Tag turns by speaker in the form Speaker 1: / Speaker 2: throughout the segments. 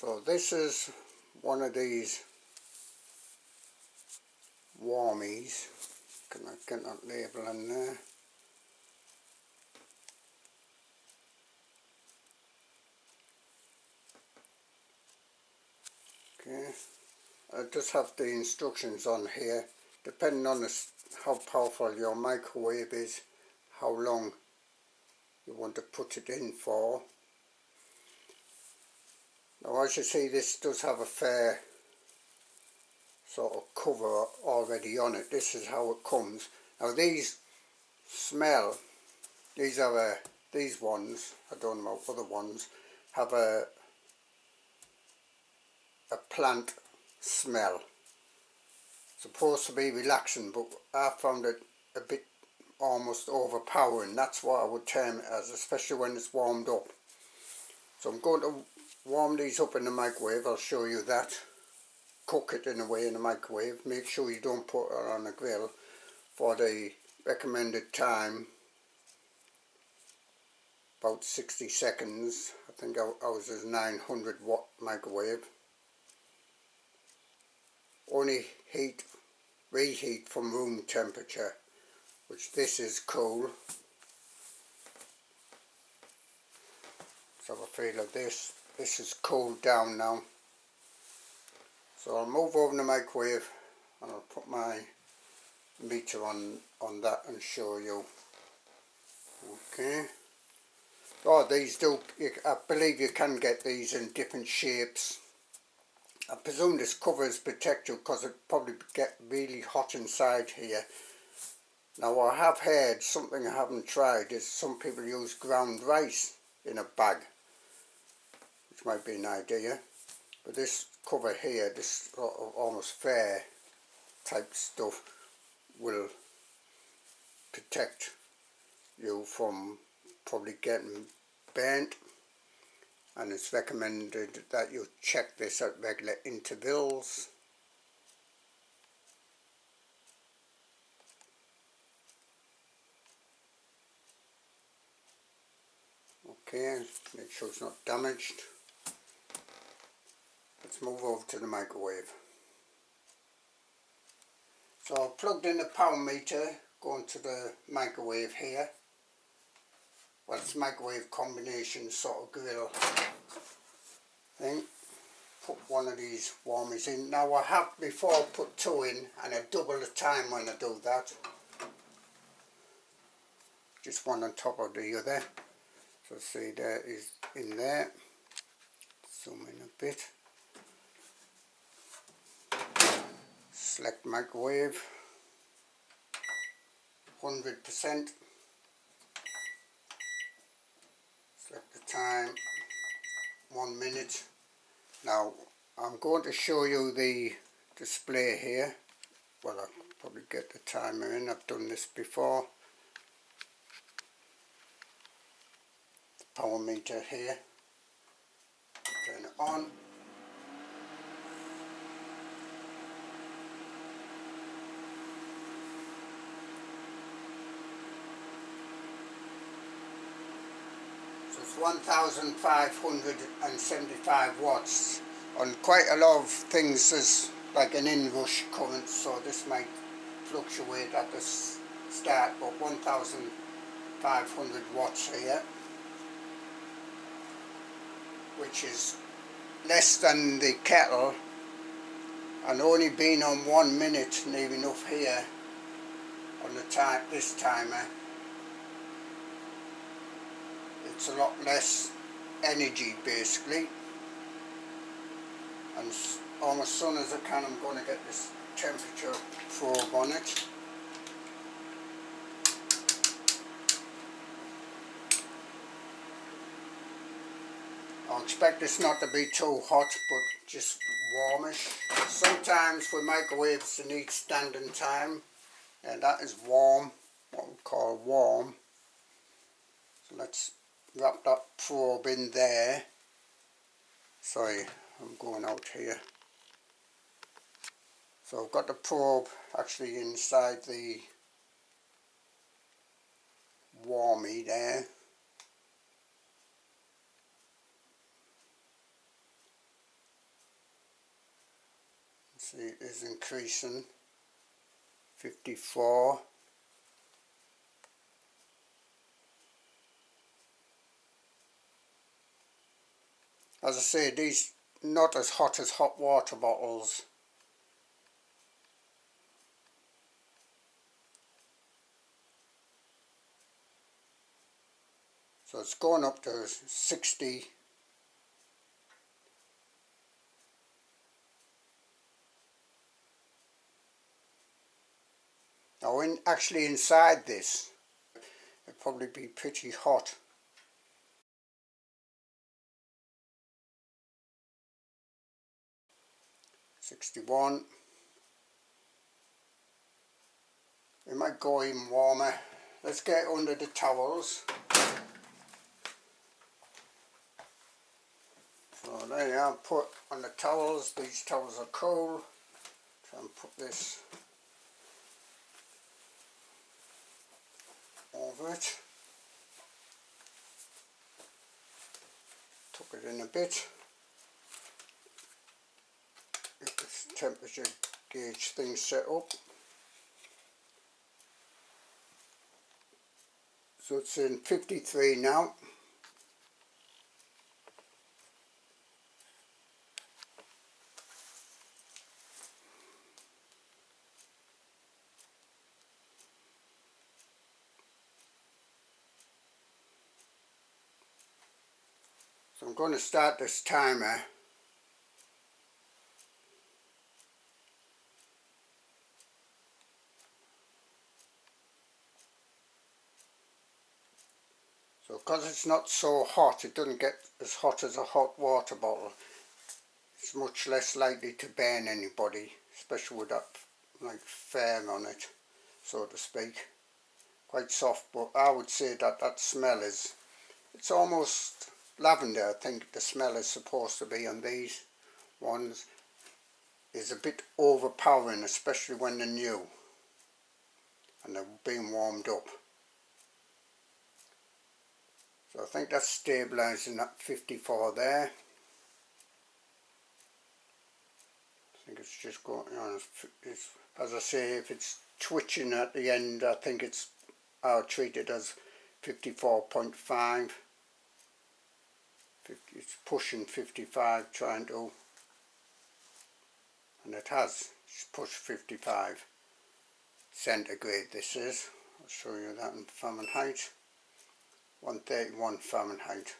Speaker 1: So this is one of these Warmies. Can I get that label in there? Okay, it does have the instructions on here, depending on how powerful your microwave is, how long you want to put it in for. Now as you see, this does have a fair sort of cover already on it. This is how it comes. Now these smell, these ones, I don't know other ones, have a plant smell. Supposed to be relaxing, but I found it a bit almost overpowering. That's what I would term it as, especially when it's warmed up. So I'm going to warm these up in the microwave. I'll show you that. Cook it in a way in the microwave. Make sure you don't put it on a grill for the recommended time, about 60 seconds. I think ours is 900 watt microwave. Only reheat from room temperature, which this is cool. Let's have a feel of this. This is cooled down now. So I'll move over the microwave and I'll put my meter on that and show you. Okay. Oh, these I believe you can get these in different shapes. I presume this cover is protective because it probably get really hot inside here. Now I have heard, something I haven't tried, is some people use ground rice in a bag, which might be an idea. But this cover here, this sort of almost fair type stuff, will protect you from probably getting burnt. And it's recommended that you check this at regular intervals. Okay, make sure it's not damaged. Let's move over to the microwave. So I've plugged in the power meter going to the microwave here. Well, it's microwave combination sort of grill thing. Put one of these Warmies in. Now I have before put two in, and I double the time when I do that. Just one on top of the other. So see, there is in there. Zoom in a bit. Select microwave. 100%. Select the time. 1 minute. Now I'm going to show you the display here. Well, I'll probably get the timer in. I've done this before. The power meter here. Turn it on. So it's 1575 watts. On quite a lot of things there's like an inrush current, so this might fluctuate at the start, but 1500 watts here, which is less than the kettle, and only being on 1 minute near enough here on the this timer. It's a lot less energy basically, and almost as soon as I can I'm going to get this temperature probe on it. I expect this not to be too hot, but just warmish. Sometimes with microwaves they need standing time, and that is warm, what we call warm. So let's wrap that probe in there. Sorry, I'm going out here. So I've got the probe actually inside the Warmie there. See, it is increasing. 54. As I say, these not as hot as hot water bottles. So it's going up to 60. Now actually inside this, it'd probably be pretty hot. $61. It might go even warmer. Let's get under the towels. So there you are, put on the towels. These towels are cool. Try and put this over it. Tuck it in a bit. Get this temperature gauge thing set up. So it's in 53 now. So I'm going to start this timer. So because it's not so hot, it doesn't get as hot as a hot water bottle. It's much less likely to burn anybody, especially with that like fur on it, so to speak. Quite soft, but I would say that that smell is, it's almost lavender. I think the smell is supposed to be on these ones. Is a bit overpowering, especially when they're new and they're being warmed up. So I think that's stabilising at 54 there. I think it's just going on. As I say, if it's twitching at the end, I think I'll treat it as 54.5. It's pushing 55, trying to, and it has. It's pushed 55 centigrade. This is. I'll show you that in Fahrenheit. 131 Fahrenheit.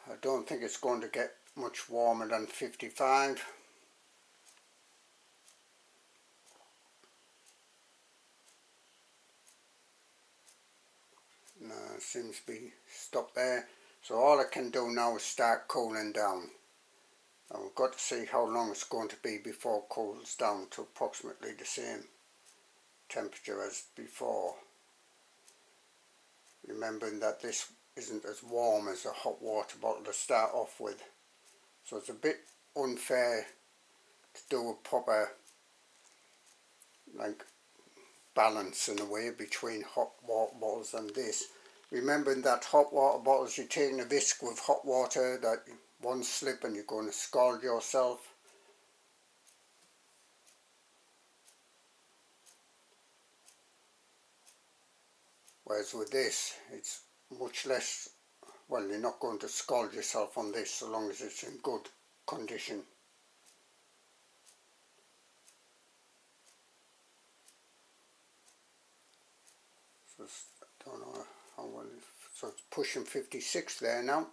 Speaker 1: I don't think it's going to get much warmer than 55. No, it seems to be stopped there. So all I can do now is start cooling down. Now we've got to see how long it's going to be before it cools down to approximately the same temperature as before. Remembering that this isn't as warm as a hot water bottle to start off with. So it's a bit unfair to do a proper like balance in a way between hot water bottles and this. Remembering that hot water bottles, you're taking a whisk with hot water, that one slip and you're going to scald yourself. Whereas with this, it's much less, well, you're not going to scald yourself on this so long as it's in good condition. So I don't know how well, so it's pushing 56 there now.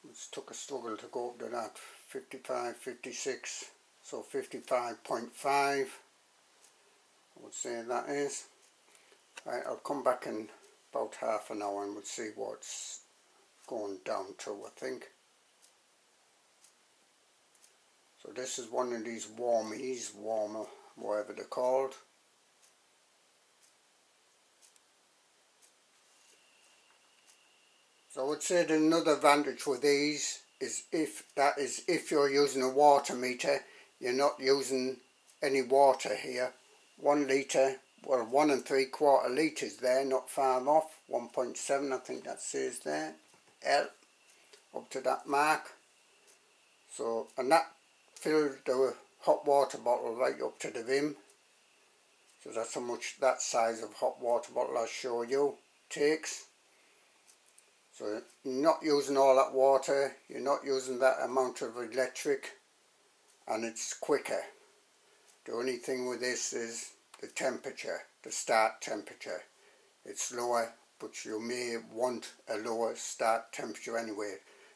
Speaker 1: It took a struggle to go up to that, 55, 56, so 55.5. I would say that is. Right, I'll come back in about half an hour and we'll see what's going down to, I think. So this is one of these Warmies, whatever they're called. So I would say that another advantage with these is if you're using a water meter, you're not using any water here. 1 litre well, 1 3/4 litres there, not far off, 1.7 I think that says there, L, up to that mark. So, and that filled the hot water bottle right up to the rim. So that's how much that size of hot water bottle I show you takes. So you're not using all that water, you're not using that amount of electric, and it's quicker. The only thing with this is the temperature, the start temperature. It's lower, but you may want a lower start temperature anyway.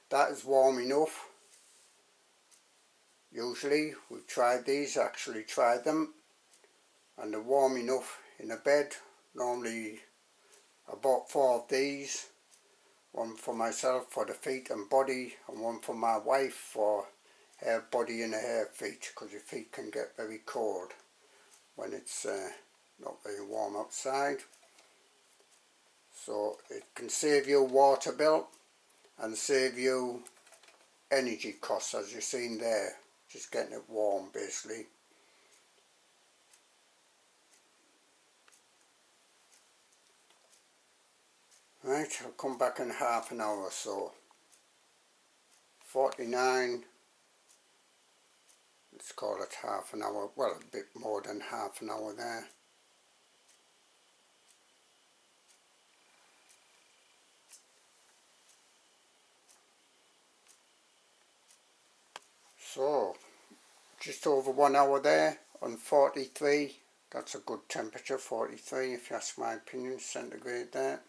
Speaker 1: That is warm enough. Usually, we've tried these, actually tried them, and they're warm enough in a bed. Normally, I bought 4 of these, one for myself for the feet and body, and one for my wife for her body and her feet, because your feet can get very cold when it's not very warm outside. So it can save you water bill and save you energy costs, as you've seen there, just getting it warm basically. Right, I'll come back in half an hour or so. 49, let's call it half an hour, well a bit more than half an hour there. So, just over 1 hour there on 43, that's a good temperature, 43 if you ask my opinion, centigrade there.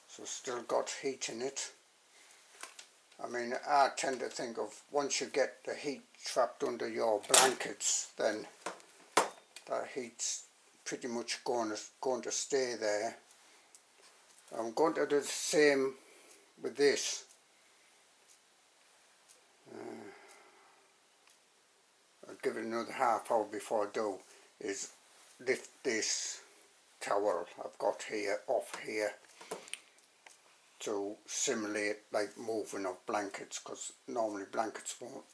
Speaker 1: So still got heat in it. I mean, I tend to think of once you get the heat trapped under your blankets, then that heat's pretty much going to stay there. I'm going to do the same with this. I'll give it another half hour before I do, is lift this towel I've got here off here to simulate like moving of blankets, because normally blankets won't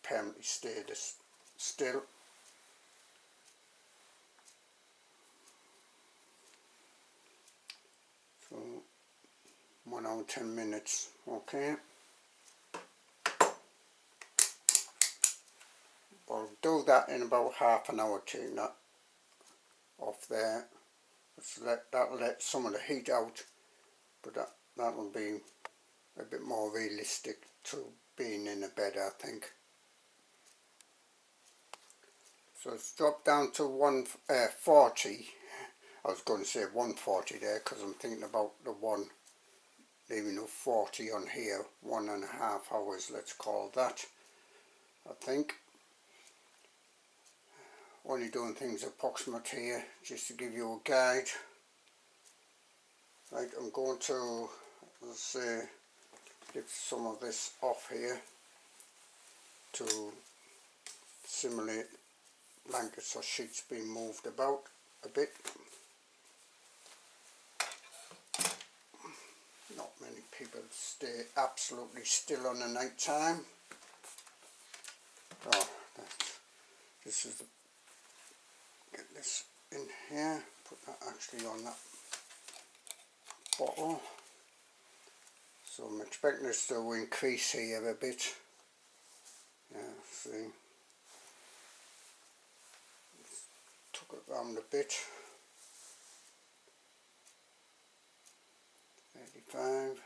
Speaker 1: permanently stay this still. So 1 hour 10 minutes, okay. I'll do that in about half an hour, taking that off there. That'll let some of the heat out, but that will be a bit more realistic to being in a bed, I think. So it's dropped down to 140. I was going to say 140 there because I'm thinking about the one, leaving a 40 on here, 1.5 hours, let's call that, I think. Only doing things approximate here, just to give you a guide. Right, I'm going to, let's say, lift some of this off here to simulate blankets or sheets being moved about a bit. Not many people stay absolutely still on the night time. Oh, this is the, get this in here, put that actually on that bottle. So I'm expecting this to increase here a bit. Yeah, see, took it round a bit. 85.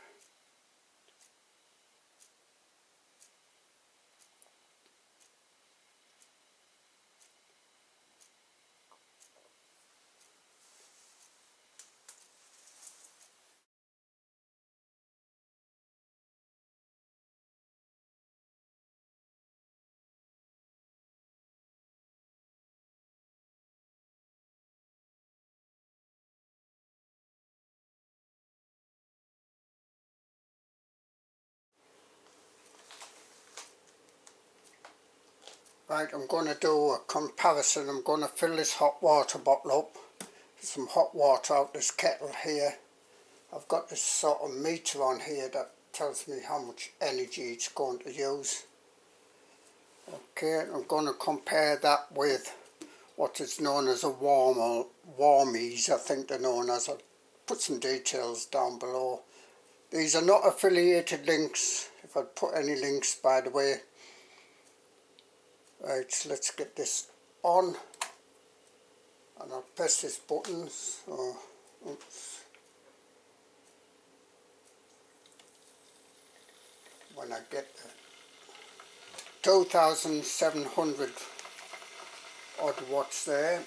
Speaker 1: Right, I'm going to do a comparison. I'm going to fill this hot water bottle up, some hot water out this kettle here. I've got this sort of meter on here that tells me how much energy it's going to use. Okay, I'm going to compare that with what is known as a Warmies, I think they're known as. I'll put some details down below. These are not affiliated links, if I'd put any links, by the way. Right, so let's get this on, and I'll press this button. So, oops. When I get the 2,700 odd watts there,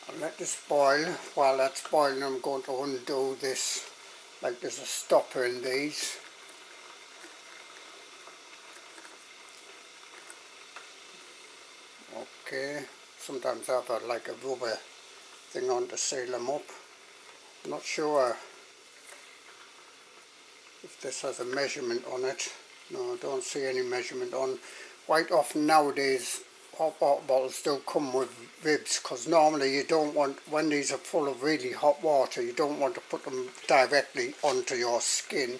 Speaker 1: I'll let this boil. While that's boiling, I'm going to undo this, like there's a stopper in these. Okay, sometimes I have like a rubber thing on to seal them up. I'm not sure if this has a measurement on it. No, I don't see any measurement on. Quite often nowadays hot water bottles do come with ribs, because normally you don't want, when these are full of really hot water, you don't want to put them directly onto your skin.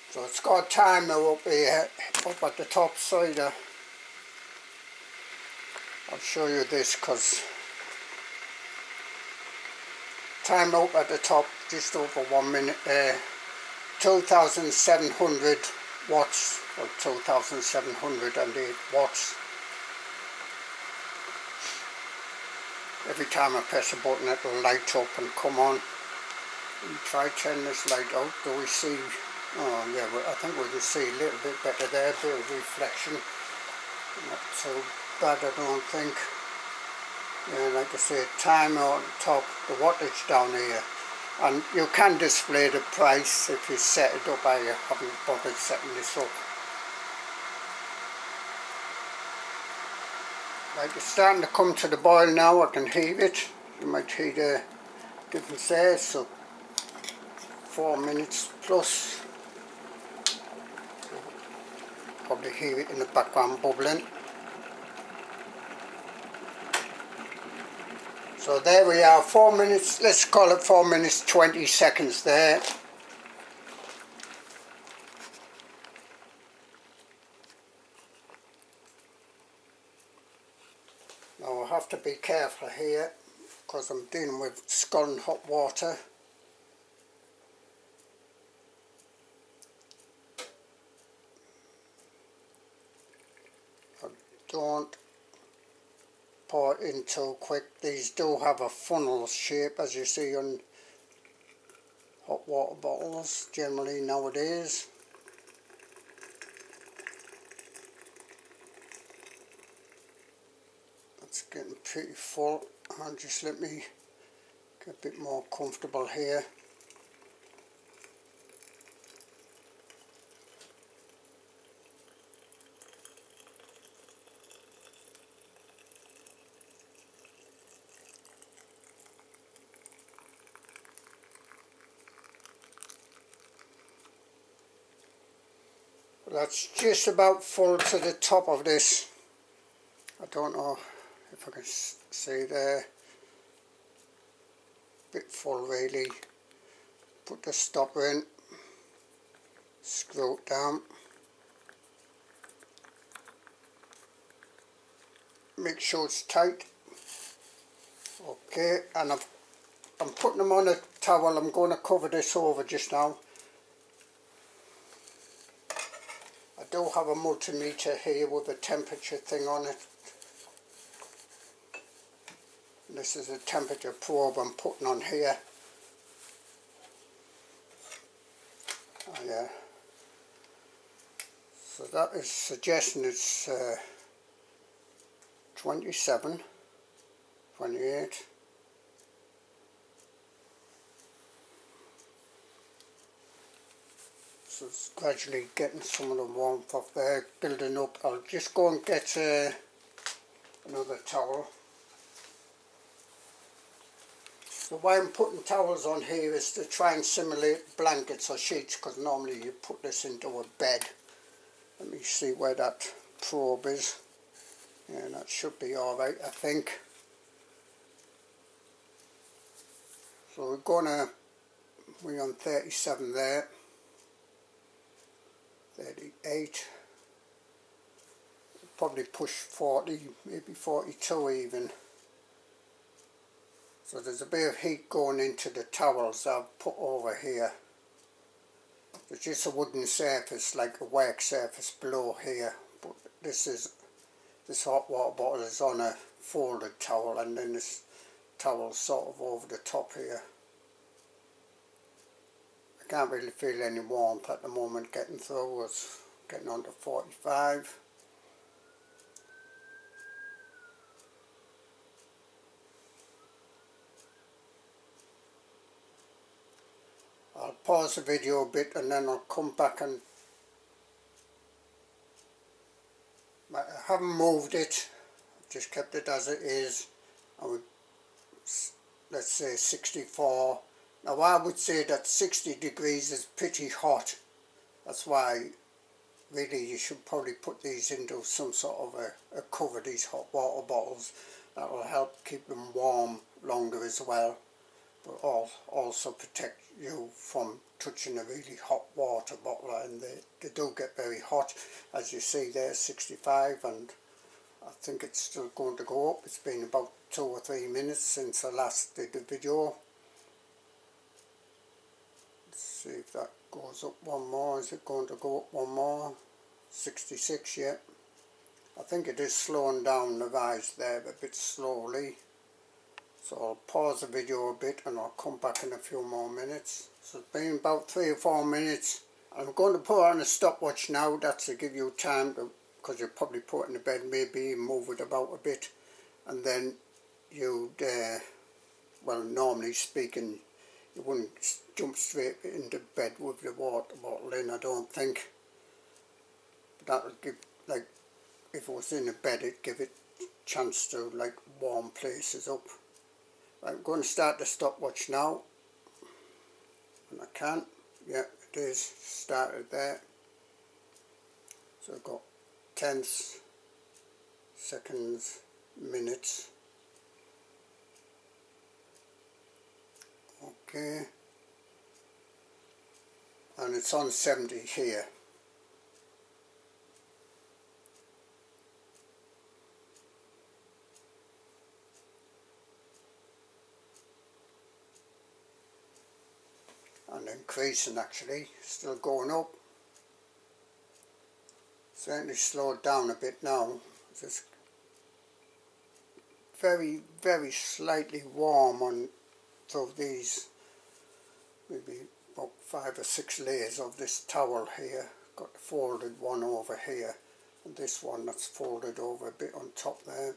Speaker 1: So it's got a timer up here, up at the top side. I'll show you this, because timer up at the top, just over 1 minute there. 2,700 watts, or 2,708 watts. Every time I press a button it will light up and come on. We try turn this light out. Do we see? Oh yeah, well, I think we can see a little bit better there, a bit of reflection. Not too bad, I don't think. Yeah, like I say, timer on top, the wattage down here. And you can display the price if you set it up. I haven't bothered setting this up. Right, it's starting to come to the boil now. I can hear it. You might hear the difference there. So 4 minutes plus. Probably hear it in the background bubbling. So there we are, 4 minutes, let's call it 4 minutes 20 seconds there. Now I have to be careful here, because I'm dealing with scalding hot water. I don't pour it in too quick. These do have a funnel shape, as you see on hot water bottles generally nowadays. It's getting pretty full, and just let me get a bit more comfortable here. That's just about full to the top of this. I don't know if I can see there. Bit full really. Put the stopper in. Screw it down. Make sure it's tight. Okay, and I'm putting them on a towel. I'm going to cover this over just now. I do have a multimeter here with a temperature thing on it. This is a temperature probe I'm putting on here. Oh, yeah. So that is suggesting it's 27, 28. So it's gradually getting some of the warmth off there, building up. I'll just go and get another towel. So why I'm putting towels on here is to try and simulate blankets or sheets, because normally you put this into a bed. Let me see where that probe is. Yeah, that should be alright, I think. So we're going to we're on 37 there, 38, probably push 40, maybe 42 even. So there's a bit of heat going into the towels I've put over here. There's just a wooden surface, like a work surface below here, but this hot water bottle is on a folded towel, and then this towel sort of over the top here. I can't really feel any warmth at the moment getting through. It's getting on to 45. I'll pause the video a bit and then I'll come back, and I haven't moved it, I've just kept it as it is, and let's say 64. Now I would say that 60 degrees is pretty hot. That's why really you should probably put these into some sort of a cover, these hot water bottles. That will help keep them warm longer as well, but also protect you from touching a really hot water bottle, and they do get very hot. As you see there, 65, and I think it's still going to go up. It's been about 2 or 3 minutes since I last did the video. Let's see if that goes up one more. Is it going to go up one more? 66, yeah. I think it is slowing down the rise there a bit slowly. So I'll pause the video a bit and I'll come back in a few more minutes. So it's been about 3 or 4 minutes. I'm going to put on a stopwatch now. That's to give you time to, because you'll probably put it in the bed, maybe move it about a bit, and then you'd, well, normally speaking, you wouldn't jump straight into bed with the water bottle in, I don't think. But that would give, like, if it was in a bed, it'd give it a chance to, like, warm places up. I'm going to start the stopwatch now, and I can. Yeah, it is started there. So I've got tenths, seconds, minutes. Okay, and it's on 70 here. And increasing, actually, still going up. Certainly slowed down a bit now. It's very, very slightly warm on through these, maybe about 5 or 6 layers of this towel here. Got the folded one over here, and this one that's folded over a bit on top there.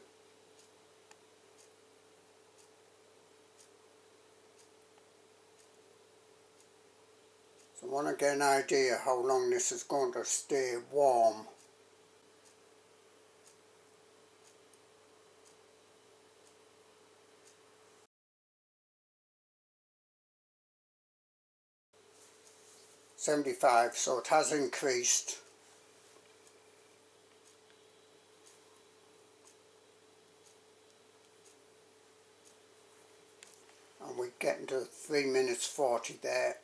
Speaker 1: So I want to get an idea how long this is going to stay warm. $75, so it has increased. And we're getting to 3 minutes 40 there.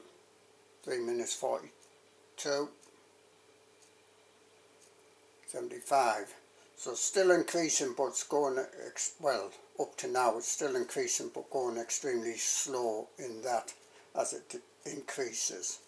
Speaker 1: 3 minutes 42. 75. So it's still increasing, but it's going, well, up to now it's still increasing, but going extremely slow in that as it increases.